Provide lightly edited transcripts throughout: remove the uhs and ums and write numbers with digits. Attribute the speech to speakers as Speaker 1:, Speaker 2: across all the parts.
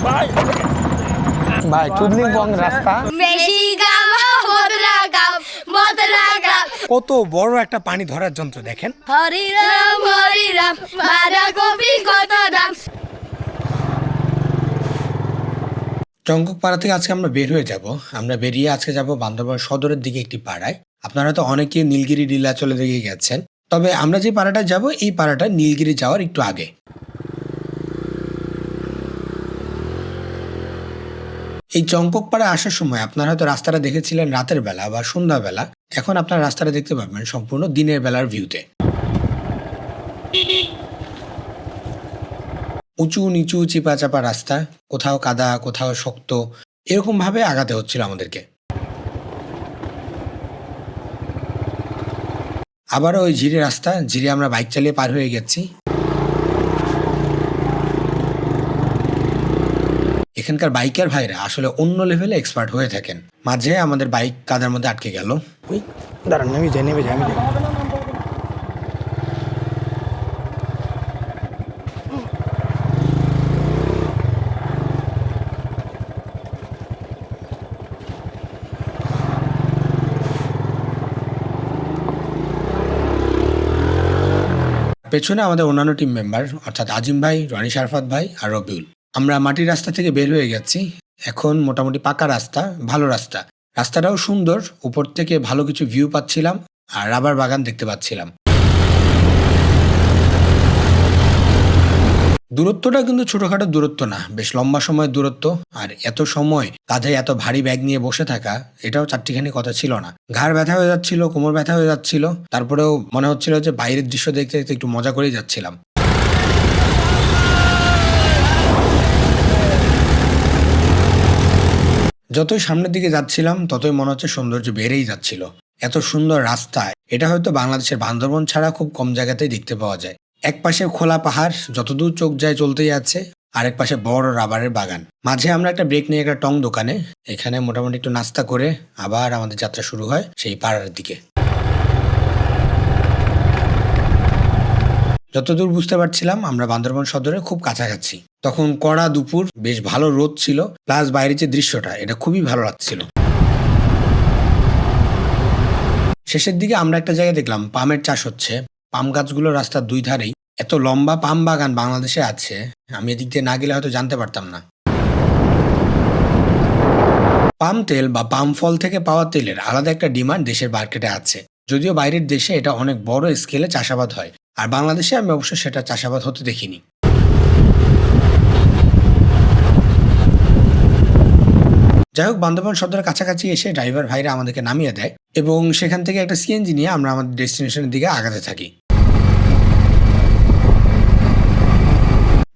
Speaker 1: ভাই চুদলিংপং রাস্তা কত বড় একটা পানি ধরার যন্ত্র দেখেন।
Speaker 2: হরিরাম হরিরাম বাঁধাকপি কত দাম।
Speaker 1: চঙ্ককপাড়া থেকে আজকে আমরা বের হয়ে যাব। আমরা বেরিয়ে আজকে যাব বান্দরবান সদরের দিকে একটি পাড়ায়। আপনারা তো অনেকে নীলগিরি নীলাচলের দিকে গেছেন, তবে আমরা যে পাড়াটা যাব এই পাড়াটা নীলগিরি যাওয়ার একটু আগে। এই চঙ্ককপাড়া আসার সময় আপনারা হয়তো রাস্তাটা দেখেছিলেন রাতের বেলা বা সন্ধ্যাবেলা, এখন আপনারা রাস্তাটা দেখতে পাবেন সম্পূর্ণ দিনের বেলার ভিউতে। উঁচু নিচু চিপা চাপা রাস্তা, কোথাও কাদা কোথাও শক্ত, এরকম ভাবে আগাতে হচ্ছিল আমাদেরকে। আবারও ওই ঝিরে রাস্তা, ঝিরে আমরা বাইক চালিয়ে পার হয়ে গেছি। এখানকার বাইকার ভাইরা আসলে অন্য লেভেলে এক্সপার্ট হয়ে থাকেন। মাঝে আমাদের বাইক কাদার মধ্যে আটকে গেল। ওই দাঁড়ান, নেমে যাই নেমে যাই আমি যাই। পেছনে আমাদের অন্যান্য টিম মেম্বার অর্থাৎ আজিম ভাই, রনি শারফাত ভাই আর রবিউল। আমরা মাটির রাস্তা থেকে বের হয়ে গেছি। এখন মোটামুটি পাকা রাস্তা, ভালো রাস্তা। রাস্তাটাও সুন্দর, উপর থেকে ভালো কিছু ভিউ পাচ্ছিলাম আর রাবার বাগান দেখতে পাচ্ছিলাম। দূরত্বটা কিন্তু ছোটখাটো দূরত্ব না, বেশ লম্বা সময়ের দূরত্ব। আর এত সময় কাঁধে এত ভারী ব্যাগ নিয়ে বসে থাকা, এটাও চারটিখানি কথা ছিল না। ঘাড় ব্যথা হয়ে যাচ্ছিল, কোমর ব্যথা হয়ে যাচ্ছিল, তারপরেও মনে হচ্ছিল যে বাইরের দৃশ্য দেখতে দেখতে একটু মজা করেই যাচ্ছিলাম। যতই সামনের দিকে যাচ্ছিলাম ততই মনে হচ্ছে সৌন্দর্য বেড়েই যাচ্ছিল। এত সুন্দর রাস্তায় এটা হয়তো বাংলাদেশের বান্দরবন ছাড়া খুব কম জায়গাতেই দেখতে পাওয়া যায়। এক পাশে খোলা পাহাড়, যতদূর চোখ যায় চলতেই আছে, আরেক পাশে বড় রাবারের বাগান। মাঝে আমরা একটা ব্রেক নিয়ে একটা টং দোকানে, এখানে মোটামুটি একটু নাস্তা করে আবার আমাদের যাত্রা শুরু হয় সেই পাড়ার দিকে। যতদূর বুঝতে পারছিলাম আমরা বান্দরবান সদরের খুব কাছাকাছি। তখন কড়া দুপুর, বেশ ভালো রোদ ছিল, প্লাস বাইরের যে দৃশ্যটা এটা খুবই ভালো লাগছিল। শেষের দিকে আমরা একটা জায়গায় দেখলাম পামের চাষ হচ্ছে। পাম গাছগুলো রাস্তার দুই ধারেই। এত লম্বা পাম বাগান বাংলাদেশে আছে, আমি এদিক দিয়ে না গেলে হয়তো জানতে পারতাম না। পাম তেল বা পাম ফল থেকে পাওয়া তেলের আলাদা একটা ডিমান্ড দেশের মার্কেটে আছে। যদিও বাইরের দেশে এটা অনেক বড় স্কেলে চাষাবাদ হয়, আর বাংলাদেশে আমি অবশ্য সেটা চাষাবাদ হতে দেখিনি। যাই হোক, বান্দরবান সদরের কাছাকাছি এসে ড্রাইভার ভাইরা আমাদেরকে নামিয়ে দেয় এবং সেখান থেকে একটা সিএনজি নিয়ে আমরা আমাদের ডেস্টিনেশনের দিকে আগাতে থাকি।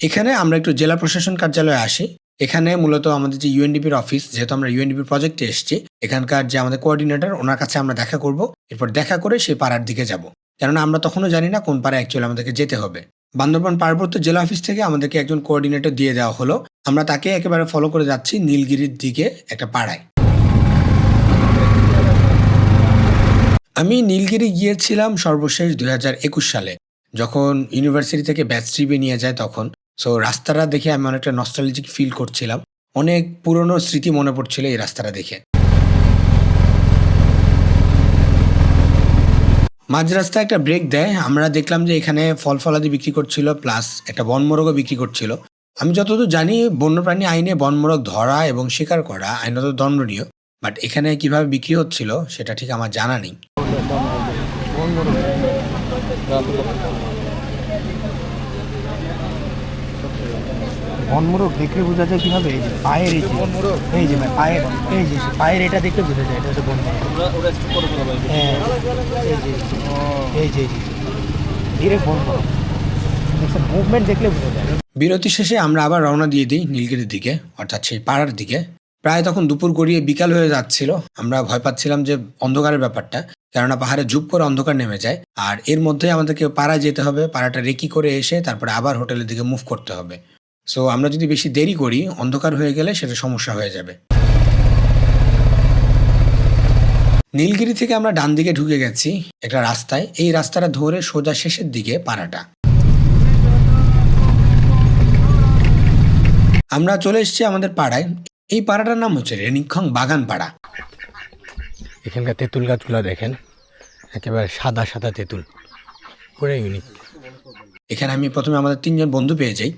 Speaker 1: এখানে আমরা একটু জেলা প্রশাসন কার্যালয়ে আসি। এখানে মূলত আমাদের যে ইউএনডিপির অফিস, যেহেতু আমরা ইউএনডিপির প্রজেক্টে এসেছি, এখানকার যে আমাদের কোঅর্ডিনেটর, ওনার কাছে আমরা দেখা করব। এরপর দেখা করে সেই পাড়ার দিকে যাব, কেননা আমরা তখনও জানি না কোন পাড়ায় অ্যাকচুয়ালি আমাদেরকে যেতে হবে। বান্দরবান পার্বত্য জেলা অফিস থেকে আমাদেরকে একজন কোঅর্ডিনেটর দিয়ে দেওয়া হলো। আমরা তাকে একেবারে ফলো করে যাচ্ছি নীলগিরির দিকে একটা পাড়ায়। আমি নীলগিরি গিয়েছিলাম সর্বশেষ 2021 সালে, যখন ইউনিভার্সিটি থেকে ব্যাচ ট্রিপে নিয়ে যায় তখন। সো রাস্তাটা দেখে আমি অনেকটা নস্টালজিক ফিল করছিলাম, অনেক পুরনো স্মৃতি মনে পড়ছিল এই রাস্তাটা দেখে। মাঝ রাস্তায় একটা ব্রেক দেয়, আমরা দেখলাম যে এখানে ফল ফলাদি বিক্রি করছিল, প্লাস একটা বনমোরগও বিক্রি করছিল। আমি যতদূর জানি বন্যপ্রাণী আইনে বনমোরগ ধরা এবং শিকার করা আইনত দণ্ডনীয়, বাট এখানে কিভাবে বিক্রি হচ্ছিল সেটা ঠিক আমার জানা নেই।
Speaker 3: বনমোরগ দেখলে বোঝা যায় কিভাবে, এই যে পায়ের এই যে পায়ের এই যে পায়ের এটা দেখলে বোঝা যায় এটা হচ্ছে বনমোরগ। হ্যাঁ, এই যে ধীরে বনমোরগ মুভমেন্ট দেখলে বোঝা যায়।
Speaker 1: বিরতি শেষে আমরা আবার রওনা দিয়ে দিই নীলগিরির দিকে, অর্থাৎ সেই পাড়ার দিকে। প্রায় তখন দুপুর গড়িয়ে বিকাল হয়ে যাচ্ছিল। আমরা ভয় পাচ্ছিলাম যে অন্ধকারের ব্যাপারটা, কেননা পাহাড়ে ঝুপ করে অন্ধকার নেমে যায়, আর এর মধ্যে আমাদেরকে পাড়ায় যেতে হবে, পাড়াটা রেকি করে এসে তারপরে আবার হোটেলের দিকে মুভ করতে হবে। সো আমরা যদি বেশি দেরি করি, অন্ধকার হয়ে গেলে সেটা সমস্যা হয়ে যাবে। নীলগিরি থেকে আমরা ডান দিকে ঢুকে গেছি একটা রাস্তায়। এই রাস্তাটা ধরে সোজা শেষের দিকে পাড়াটা। আমরা চলে এসেছি আমাদের পাড়ায়। এই পাড়াটার নাম হচ্ছে রেনিক্ষং বাগান পাড়া। এখানকার তেঁতুল গাছগুলো দেখেন, একেবারে সাদা সাদা তেঁতুল, পুরো ইউনিক। এখানে আমি প্রথমে আমাদের 3 জন বন্ধু পেয়ে যাই।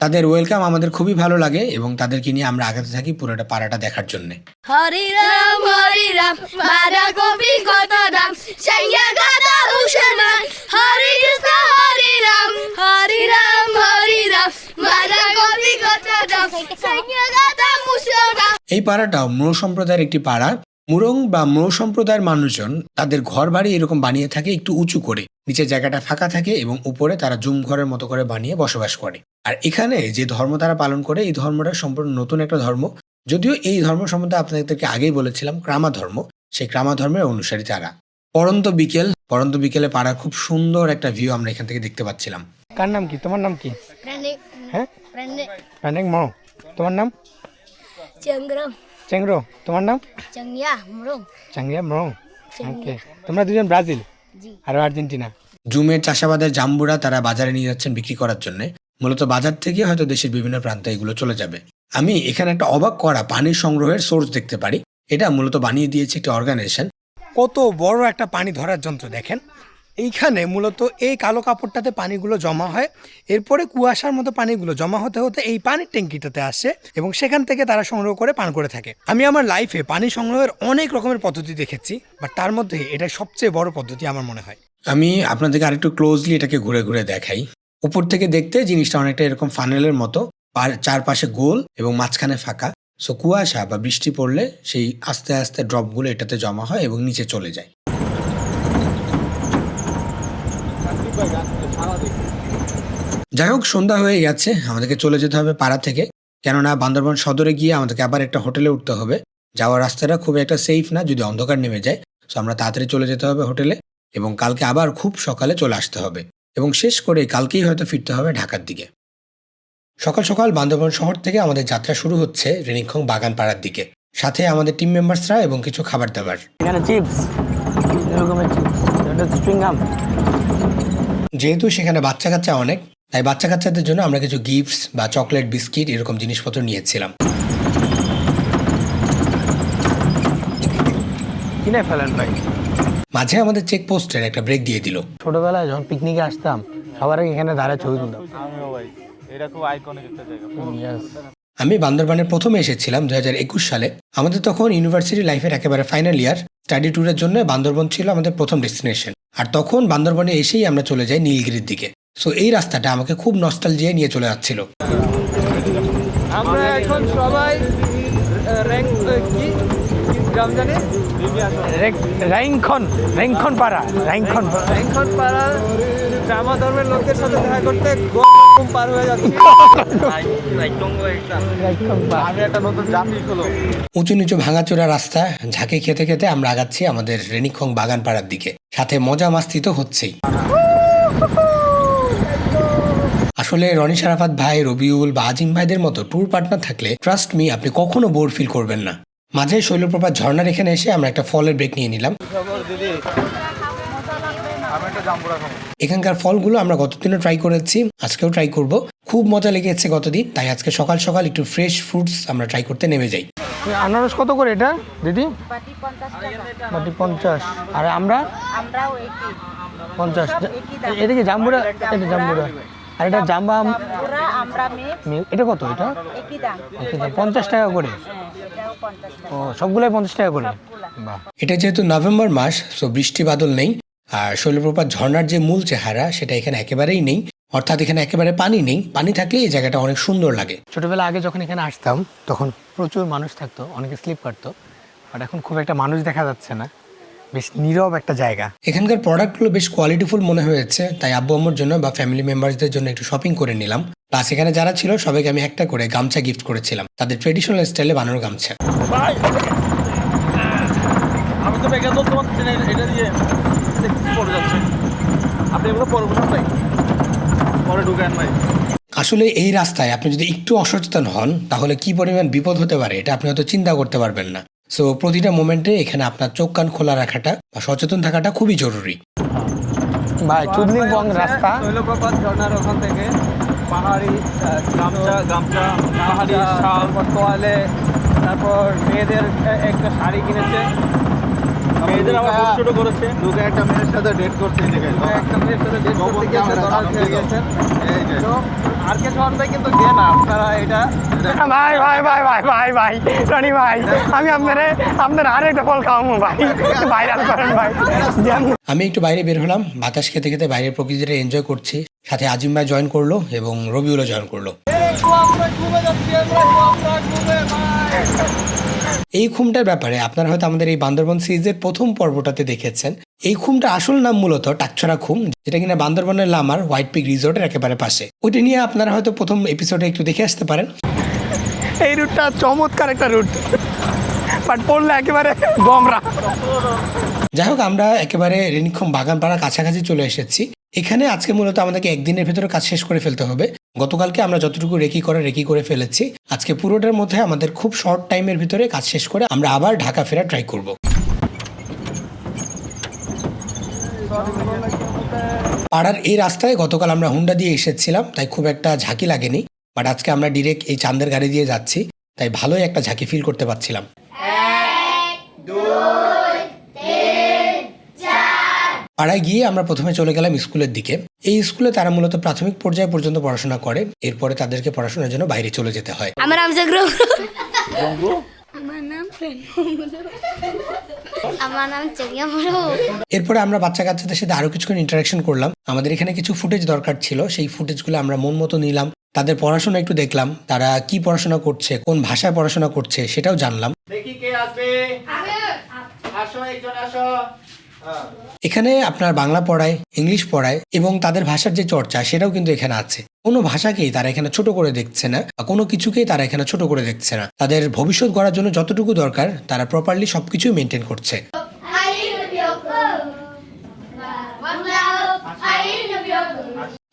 Speaker 1: তাদের ওয়েলকাম আমাদের খুবই ভালো লাগে এবং তাদেরকে নিয়ে আমরা আগাতে থাকি পুরোটা পাড়াটা দেখার জন্য।
Speaker 2: হরি রাম বাঁধাকপি কত দাম, সঙ্গে গাদা মুসলমান। হরি কৃষ্ণ হরি রাম বাঁধাকপি কত দাম, সঙ্গে গাদা মুসলমান।
Speaker 1: এই পাড়াটাও মুরো সম্প্রদায়ের একটি পাড়া। মুরং বা মুরো সম্প্রদায়ের মানুষজন তাদের ঘর বাড়ি এরকম বানিয়ে থাকে একটু উঁচু করে, নিচের জায়গাটা ফাঁকা থাকে এবং উপরে তারা জুম ঘরের মতো করে বানিয়ে বসবাস করে। আর এখানে যে ধর্ম তারা পালন করে, এই ধর্মটা সম্পূর্ণ নতুন একটা ধর্ম। যদিও এই ধর্ম সম্বন্ধে আপনাদেরকে আগেই বলেছিলাম, ক্রামা ধর্ম। সেই ক্রামা ধর্মের অনুসারী তারা। পরন্ত বিকেলে পাড়ার খুব সুন্দর একটা ভিউ আমরা এখান থেকে দেখতে পাচ্ছিলাম। কার নাম কি? তোমার নাম কি? হ্যাঁ, প্রাণিক মো। তোমার নাম? চেংরো। তোমার নাম? চাংয়া মো। ওকে, তোমরা দুজন ব্রাজিল আর আর্জেন্টিনা। জুমের চাষাবাদের জাম্বুরা তারা বাজারে নিয়ে যাচ্ছেন বিক্রি করার জন্য। মূলত বাজার থেকে হয়তো দেশের বিভিন্ন প্রান্তে এগুলো চলে যাবে। আমি এখানে একটা অবাক করা পানির সংগ্রহের সোর্স দেখতে পারি। এটা মূলত বানিয়ে দিয়েছে একটি অর্গানাইজেশন। কত বড় একটা পানি ধরার যন্ত্র দেখেন। এইখানে মূলত এই কালো কাপড়টাতে পানিগুলো জমা হয়, এরপরে কুয়াশার মতো পানিগুলো জমা হতে হতে এই পানির ট্যাঙ্কিটাতে আসে এবং সেখান থেকে তারা সংগ্রহ করে পান করে থাকে। আমি আমার লাইফে পানি সংগ্রহের অনেক রকমের পদ্ধতি দেখেছি, বাট তার মধ্যে এটা সবচেয়ে বড় পদ্ধতি আমার মনে হয়। আমি আপনাদেরকে আরেকটু ক্লোজলি এটাকে ঘুরে ঘুরে দেখাই। উপর থেকে দেখতে জিনিসটা অনেকটা এরকম ফানেলের মতো, চারপাশে গোল এবং মাঝখানে ফাঁকা। সো কুয়াশা বা বৃষ্টি পড়লে সেই আস্তে আস্তে ড্রপগুলো এটাতে জমা হয় এবং নিচে চলে যায়। যাই হোক, সন্ধ্যা হয়ে গেছে, আমাদেরকে চলে যেতে হবে পাড়া থেকে। কেননা বান্দরবান সদরে গিয়ে আমাদেরকে আবার একটা হোটেলে উঠতে হবে। যাওয়ার রাস্তাটা খুব একটা সেফ না যদি অন্ধকার নেমে যায়। সো আমরা তাড়াতাড়ি চলে যেতে হবে হোটেলে এবং কালকে আবার খুব সকালে চলে আসতে হবে এবং শেষ করে কালকেই হয়তো ফিরতে হবে ঢাকার দিকে। সকাল সকাল বান্দরবান শহর থেকে আমাদের যাত্রা শুরু হচ্ছে রেনিক্ষং বাগান পাড়ার দিকে, সাথে আমাদের টিম মেম্বার্সরা এবং কিছু খাবার দাবার। এখানে চিপস, এরকমের চিপস, এটা চুইংগাম। যেহেতু সেখানে বাচ্চা কাচ্চা অনেক, তাই বাচ্চা কাচ্চাদের জন্য আমরা কিছু গিফটস বা চকলেট, বিস্কিট এরকম জিনিসপত্র নিয়েছিলাম। কিনে ফেলেন ভাই। মাঝে আমাদের চেকপোস্টের একটা ব্রেক দিয়ে দিল। ছোটবেলায় যখন পিকনিকে আসতাম সবার আগে এখানে দাঁড়ায় ছবি তুলতাম। আমি বান্দরবানের প্রথমে এসেছিলাম 2021 সালে। আমাদের তখন ইউনিভার্সিটি লাইফের একেবারে ফাইনাল ইয়ার। স্টাডি ট্যুরের জন্য বান্দরবন ছিল আমাদের প্রথম ডেস্টিনেশন। আর তখন বান্দরবনে এসেই আমরা চলে যাই নীলগিরির দিকে। সো এই রাস্তাটা আমাকে খুব নস্টালজিয়া নিয়ে চলে যাচ্ছিল।
Speaker 4: আমরা এখন সবাই রেংখন পাড়া গ্রামা ধর্মের লোকদের সাথে দেখা করতে পার হয়ে যাচ্ছে। একটা নতুন জাতি হলো।
Speaker 1: উঁচু নিচু ভাঙাচোরা রাস্তা ঝাঁকে খেতে খেতে আমরা আগাচ্ছি আমাদের রেনিক্ষং বাগান পাড়ার দিকে। সাথে মজা মাস্তি তো হচ্ছেই। আসলে রনি শারাফাত ভাই, রবিউল বা আজিম ভাইদের মতো ট্যুর পার্টনার থাকলে ট্রাস্ট মি আপনি কখনো বোর ফিল করবেন না। মাঝে শৈলপ্রপাত ঝর্ণার এখানে এসে আমরা একটা ফলের ব্রেক নিয়ে নিলাম। এখানকার ফলগুলো আমরা গতদিনও ট্রাই করেছি, আজকেও ট্রাই করব। খুব মজা লেগেছে গতদিন, তাই আজকে সকাল সকাল একটু ফ্রেশ ফ্রুটস আমরা ট্রাই করতে নেমে যাই। আনারস কত করে এটা দিদি? বাটি 50। আর আমরাও 50। এটা কি জাম্বুরা? এটা জাম্বুরা। আর এটা জাম্বা এটা কত? এটা 50 টাকা করে। ও, সবগুলোই 50 টাকা করে। বাহ। এটা যেহেতু নভেম্বর মাস, সো বৃষ্টি বাদল নেই। আর শৈলপ্রপাত ঝর্ণার যে মূল চেহারা সেটা এখানে একেবারেই নেই, অর্থাৎ এখানে একেবারে পানি নেই। পানি থাকলে এই জায়গাটা অনেক সুন্দর লাগে। ছোটবেলা আগে যখন এখানে আসতাম তখন প্রচুর মানুষ থাকতো, অনেকে স্লিপ কাটতো, বাট এখন খুব একটা মানুষ দেখা যাচ্ছে না। বেশ নীরব একটা জায়গা। এখানকার প্রোডাক্টগুলো বেশ কোয়ালিটিফুল মনে হয়েছে, তাই আব্বু আম্মুর জন্য বা ফ্যামিলি মেম্বারসদের জন্য একটু শপিং করে নিলাম। প্লাস এখানে যারা ছিল সবাইকে আমি একটা করে গামছা গিফট করেছিলাম, তাদের ট্রেডিশনাল স্টাইলে বানানো গামছা।
Speaker 4: আমি তো এটা দিয়ে পড়ে যাচ্ছে। আপনি এগুলো পরে ঢুকেন ভাই।
Speaker 1: আসলে এই রাস্তায় আপনি যদি একটু অসচেতন হন তাহলে কি পরিমাণ বিপদ হতে পারে এটা আপনি হয়তো চিন্তা করতে পারবেন না। সো প্রতিটা মোমেন্টে এখানে আপনার চোখ কান খোলা রাখাটা বা সচেতন থাকাটা খুবই জরুরি।
Speaker 3: ভাই চুদলিং বং রাস্তা
Speaker 4: তৈলপ্রপাত ঝর্ণার ওখান থেকে পাহাড়ি গামছা পাহাড়ি তারপর তোয়ালে, তারপর মেয়েদের একটা শাড়ি কিনেছে, মেয়েদের আবার ছোট করেছে,
Speaker 5: লোকে একটা মেয়ের সাথে ডেট করতে গেছে,
Speaker 4: একটা মেয়ের সাথে ডেট করতে গিয়েছে, ধরা খেয়ে গেছেন।
Speaker 5: এই যে
Speaker 4: তো আর কিছু আনবে কিন্তু গে না আপনারা এটা
Speaker 3: ভাই ভাই ভাই ভাই ভাই ভাই রনি ভাই, আমি আপনার আরেকটা ফল খাওয়াবো ভাই, ভাইরাল করেন ভাই।
Speaker 1: আমি একটু বাইরে বের হলাম, বাতাস খেতে খেতে বাইরের প্রকৃতিটা এনজয় করছি। সাথে আজিম ভাই জয়েন করলো এবং রবিউলও জয়েন করলো। এই খুমটার ব্যাপারে আপনারা হয়তো আমাদের এই বান্দরবন সিরিজের প্রথম পর্বটাতে দেখেছেন। এই খুমটা আসল নাম মূলত টাকছড়া খুম, যেটা কিনা বান্দরবনের লামার হোয়াইট পিক রিসোর্টের একেবারে পাশে। ওইটা নিয়ে আপনারা হয়তো প্রথম এপিসোডে একটু দেখে আসতে পারেন।
Speaker 3: এই রুটটা চমৎকার একটা রুট, বাট পড়লে একেবারে গমরা।
Speaker 1: যাই হোক, আমরা একেবারে রেনিক্ষম বাগানপাড়ার কাছাকাছি চলে এসেছি। এখানে আজকে মূলত আমাদেরকে একদিনের ভেতরে কাজ শেষ করে ফেলতে হবে। গতকালকে আমরা যতটুকু রেকি করে ফেলেছি। আজকে পুরোটার মধ্যে আমাদের খুব শর্ট টাইমের ভিতরে কাজ শেষ করে আমরা আবার ঢাকা ফেরা ট্রাই করব। পাড়ার এই রাস্তায় গতকাল আমরা হুন্ডা দিয়ে এসেছিলাম, তাই খুব একটা ঝাঁকি লাগেনি। বাট আজকে আমরা ডিরেক্ট এই চাঁদের গাড়ি দিয়ে যাচ্ছি, তাই ভালোই একটা ঝাঁকি ফিল করতে পারছিলাম। পাড়ায় গিয়ে আমরা প্রথমে চলে গেলাম স্কুলের দিকে। এই স্কুলে তারা মূলত প্রাথমিক পর্যায় পর্যন্ত পড়াশোনা করে, এরপরে তাদেরকে পড়াশোনার জন্য বাইরে চলে যেতে হয়।
Speaker 2: আমার নাম জাগরু। আমার নাম আমার নাম চেরিয়া মুরু।
Speaker 1: এরপরে আমরা বাচ্চা কাচ্চাদের সাথে আরো কিছুক্ষণ ইন্টারাকশন করলাম। আমাদের এখানে কিছু ফুটেজ দরকার ছিল, সেই ফুটেজগুলো আমরা মন মতো নিলাম। তাদের পড়াশোনা একটু দেখলাম, তারা কি পড়াশোনা করছে, কোন ভাষায় পড়াশোনা করছে সেটাও জানলাম।
Speaker 5: দেখি কে আসবে, আসো একজন আসো।
Speaker 1: এখানে আপনার বাংলা পড়ায়, ইংলিশ পড়ায় এবং তাদের ভাষার যে চর্চা সেটাও কিন্তু এখানে আছে। কোনো ভাষাকেই তারা এখানে ছোট করে দেখছে না বা কোনো কিছুকেই তারা এখানে ছোট করে দেখছে না। তাদের ভবিষ্যৎ গড়ার জন্য যতটুকু দরকার তারা প্রপারলি সবকিছুই মেনটেন করছে।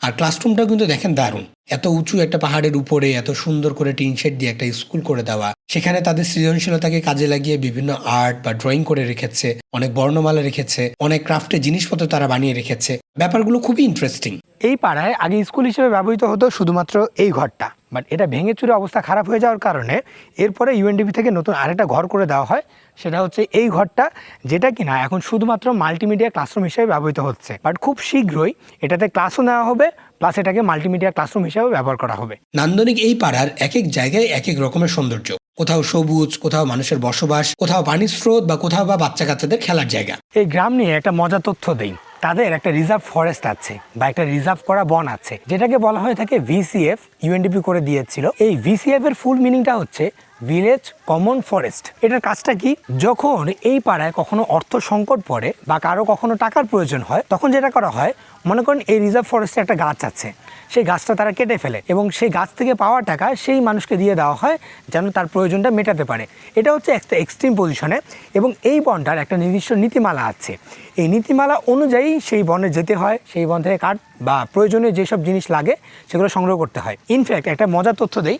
Speaker 1: আর ক্লাসরুমটা কিন্তু দেখেন দারুণ। এত উঁচু একটা পাহাড়ের উপরে এত সুন্দর করে টিন শেড দিয়ে একটা স্কুল করে দেওয়া, সেখানে তাদের সৃজনশীলতাকে কাজে লাগিয়ে বিভিন্ন আর্ট বা ড্রয়িং করে রেখেছে, অনেক বর্ণমালা রেখেছে, অনেক ক্রাফটের জিনিসপত্র তারা বানিয়ে রেখেছে। ব্যাপারগুলো খুবই ইন্টারেস্টিং।
Speaker 3: এই পাড়ায় আগে স্কুল হিসেবে ব্যবহৃত হতো শুধুমাত্র এই ঘরটা, বাট এটা ভেঙে চুরে অবস্থা খারাপ হয়ে যাওয়ার কারণে এরপরে ইউএনডিপি থেকে নতুন আরেকটা ঘর করে দেওয়া হয়। সেটা হচ্ছে এই ঘরটা, যেটা কিনা এখন শুধুমাত্র মাল্টিমিডিয়া ক্লাসরুম হিসেবে ব্যবহৃত হচ্ছে। বাট খুব শীঘ্রই এটাতে ক্লাসও নেওয়া হবে, প্লাস এটাকে মাল্টিমিডিয়া ক্লাসরুম হিসেবে ব্যবহার করা হবে।
Speaker 1: নান্দনিক এই পাড়ার এক এক জায়গায় এক এক রকমের সৌন্দর্য। কোথাও সবুজ, কোথাও মানুষের বসবাস, কোথাও পানির স্রোত বা কোথাও বা বাচ্চা কাচ্চাদের খেলার জায়গা।
Speaker 3: এই গ্রাম নিয়ে একটা মজার তথ্য দেই। তাদের একটা রিজার্ভ ফরেস্ট আছে বা একটা রিজার্ভ করা বন আছে, যেটাকে বলা হয়ে থাকে ভিসিএফ। ইউএনডিপি করে দিয়েছিল। এই ভিসিএফ এর ফুল মিনিংটা হচ্ছে ভিলেজ কমন ফরেস্ট। এটার কাজটা কি? যখন এই পাড়ায় কখনো অর্থ সংকট পড়ে বা কারো কখনো টাকার প্রয়োজন হয়, তখন যেটা করা হয়, মনে করেন এই রিজার্ভ ফরেস্টে একটা গাছ আছে, সেই গাছটা তারা কেটে ফেলে এবং সেই গাছ থেকে পাওয়া টাকা সেই মানুষকে দিয়ে দেওয়া হয় যেন তার প্রয়োজনটা মেটাতে পারে। এটা হচ্ছে একটা এক্সট্রিম পজিশনে এবং এই বনটার একটা নির্দিষ্ট নীতিমালা আছে। এই নীতিমালা অনুযায়ী সেই বনে যেতে হয়, সেই বন থেকে কাঠ বা প্রয়োজনীয় যেসব জিনিস লাগে সেগুলো সংগ্রহ করতে হয়। ইনফ্যাক্ট একটা মজার তথ্য দেই,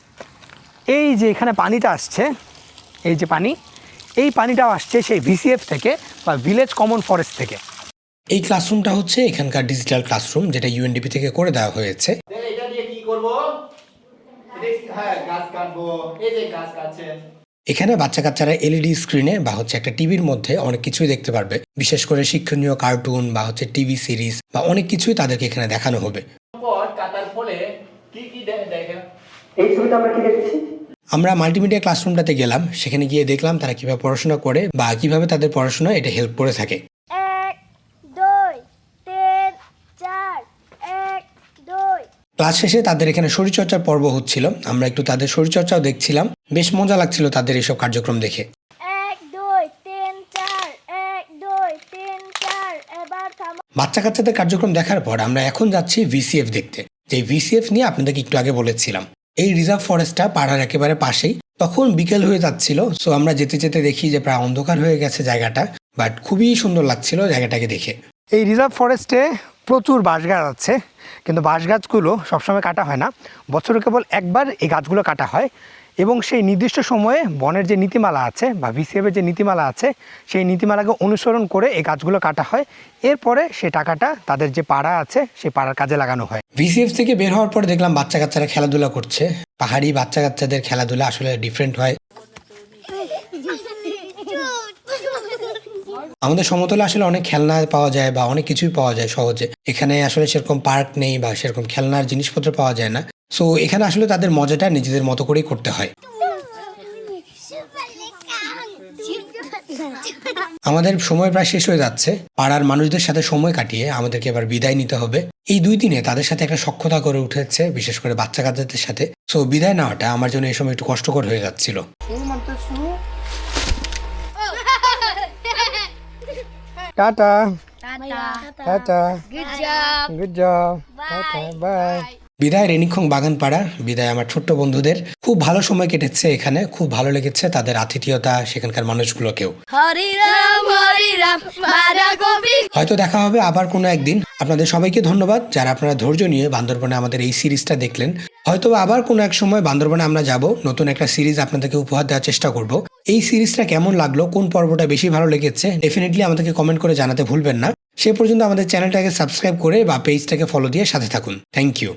Speaker 3: এই যে এখানে পানিটা আসছে, এই যে পানি, এই পানিটাও আসছে সেই ভিসিএফ থেকে বা ভিলেজ কমন ফরেস্ট থেকে।
Speaker 1: এই ক্লাসরুমটা হচ্ছে এখানকার ডিজিটাল ক্লাসরুম, যেটা ইউএনডিপি থেকে করে দেওয়া হয়েছে।
Speaker 5: এটা দিয়ে কি করব? হ্যাঁ, গাছ কাটবো। এই যে গাছ কাটছে।
Speaker 1: এখানে বাচ্চা কাচ্চারা এলইডি স্ক্রিনে বা হচ্ছে একটা টিভির মধ্যে অনেক কিছুই দেখতে পারবে। বিশেষ করে শিক্ষণীয় কার্টুন বা হচ্ছে টিভি সিরিজ বা অনেক কিছুই তাদেরকে এখানে দেখানো হবে।
Speaker 5: কাটার ফলে কি কি দেখে
Speaker 3: এই ছবিটা আমরা কি দেখছি?
Speaker 1: আমরা মাল্টিমিডিয়া ক্লাসরুমটাতে গেলাম, সেখানে গিয়ে দেখলাম তারা কিভাবে পড়াশোনা করে বা কিভাবে তাদের পড়াশোনা এটা হেল্প করে থাকে।
Speaker 2: 1 2 3 4 1 2।
Speaker 1: ক্লাস শেষে তাদের এখানে শরীরচর্চার পর্ব হচ্ছিল, আমরা একটু তাদের শরীরচর্চাও দেখছিলাম। বেশ মজা লাগছিল তাদের এইসব কার্যক্রম দেখে।
Speaker 2: 1 2 3 4 1 2 3 4 এবার থামো।
Speaker 1: বাচ্চা কাচ্চাদের কার্যক্রম দেখার পর আমরা এখন যাচ্ছি ভিসিএফ দেখতে। যে ভিসিএফ নিয়ে আপনাদেরকে একটু আগে বলেছিলাম, এই রিজার্ভ ফরেস্টটা পাড়ার একেবারে পাশেই। তখন বিকেল হয়ে যাচ্ছিল, সো আমরা যেতে যেতে দেখি যে প্রায় অন্ধকার হয়ে গেছে জায়গাটা, বাট খুবই সুন্দর লাগছিল জায়গাটাকে দেখে।
Speaker 3: এই রিজার্ভ ফরেস্টে প্রচুর বাঁশ গাছ আছে, কিন্তু বাঁশ গাছগুলো সবসময় কাটা হয় না, বছরে কেবল একবার এই গাছগুলো কাটা হয়। এবং সেই নির্দিষ্ট সময়ে বনের যে নীতিমালা আছে বা ভিসিএফের যে নীতিমালা আছে সেই নীতিমালাকে অনুসরণ করে এই গাছগুলো কাটা হয়। এরপরে সে টাকাটা তাদের যে পাড়া আছে সেই পাড়ার কাজে লাগানো হয়।
Speaker 1: ভিসিএফ থেকে বের হওয়ার পর দেখলাম বাচ্চা কাচ্চারা খেলাধুলা করছে। পাহাড়ি বাচ্চা কাচ্চাদের খেলাধুলা আসলে ডিফারেন্ট হয়। আমাদের সমতলে আসলে অনেক খেলনা পাওয়া যায় বা অনেক কিছুই পাওয়া যায় সহজে। এখানে আসলে সেরকম পার্ক নেই বা সেরকম খেলনার জিনিসপত্র পাওয়া যায় না। সো এখানে আসলে তাদের মজাটা নিজেদের মতো করেই করতে হয়। আমাদের সময় প্রায় শেষ হয়ে যাচ্ছে। পাড়ার মানুষদের সাথে সময় কাটিয়ে আমাদেরকে এবার বিদায় নিতে হবে। এই 2 দিনে তাদের সাথে একটা সখ্যতা করে উঠেছে, বিশেষ করে বাচ্চা কাচ্চাদের সাথে। সো বিদায় নেওয়াটা আমার জন্য এই সময় একটু কষ্টকর হয়ে যাচ্ছিল।
Speaker 3: Tata
Speaker 2: tata
Speaker 3: good job tata bye.
Speaker 1: বিদায় রেনিক্ষং বাগানপাড়া, বিদায় আমার ছোট্ট বন্ধুদের। খুব ভালো সময় কেটেছে এখানে, খুব ভালো লেগেছে তাদের আতিথেয়তা, সেখানকার মানুষগুলোকেও।
Speaker 2: হরি রাম বাঁধাকপি।
Speaker 1: হয়তো দেখা হবে আবার কোনো একদিন। আপনাদের সবাইকে ধন্যবাদ যারা আপনারা ধৈর্য নিয়ে বান্দরবনে আমাদের এই সিরিজটা দেখলেন। হয়তো আবার কোনো এক সময় বান্দরবনে আমরা যাব, নতুন একটা সিরিজ আপনাদেরকে উপহার দেওয়ার চেষ্টা করব। এই সিরিজটা কেমন লাগলো, কোন পর্বটা বেশি ভালো লেগেছে, ডেফিনেটলি আমাদেরকে কমেন্ট করে জানাতে ভুলবেন না। সে পর্যন্ত আমাদের চ্যানেলটাকে সাবস্ক্রাইব করে বা পেজটাকে ফলো দিয়ে সাথে থাকুন। Thank you.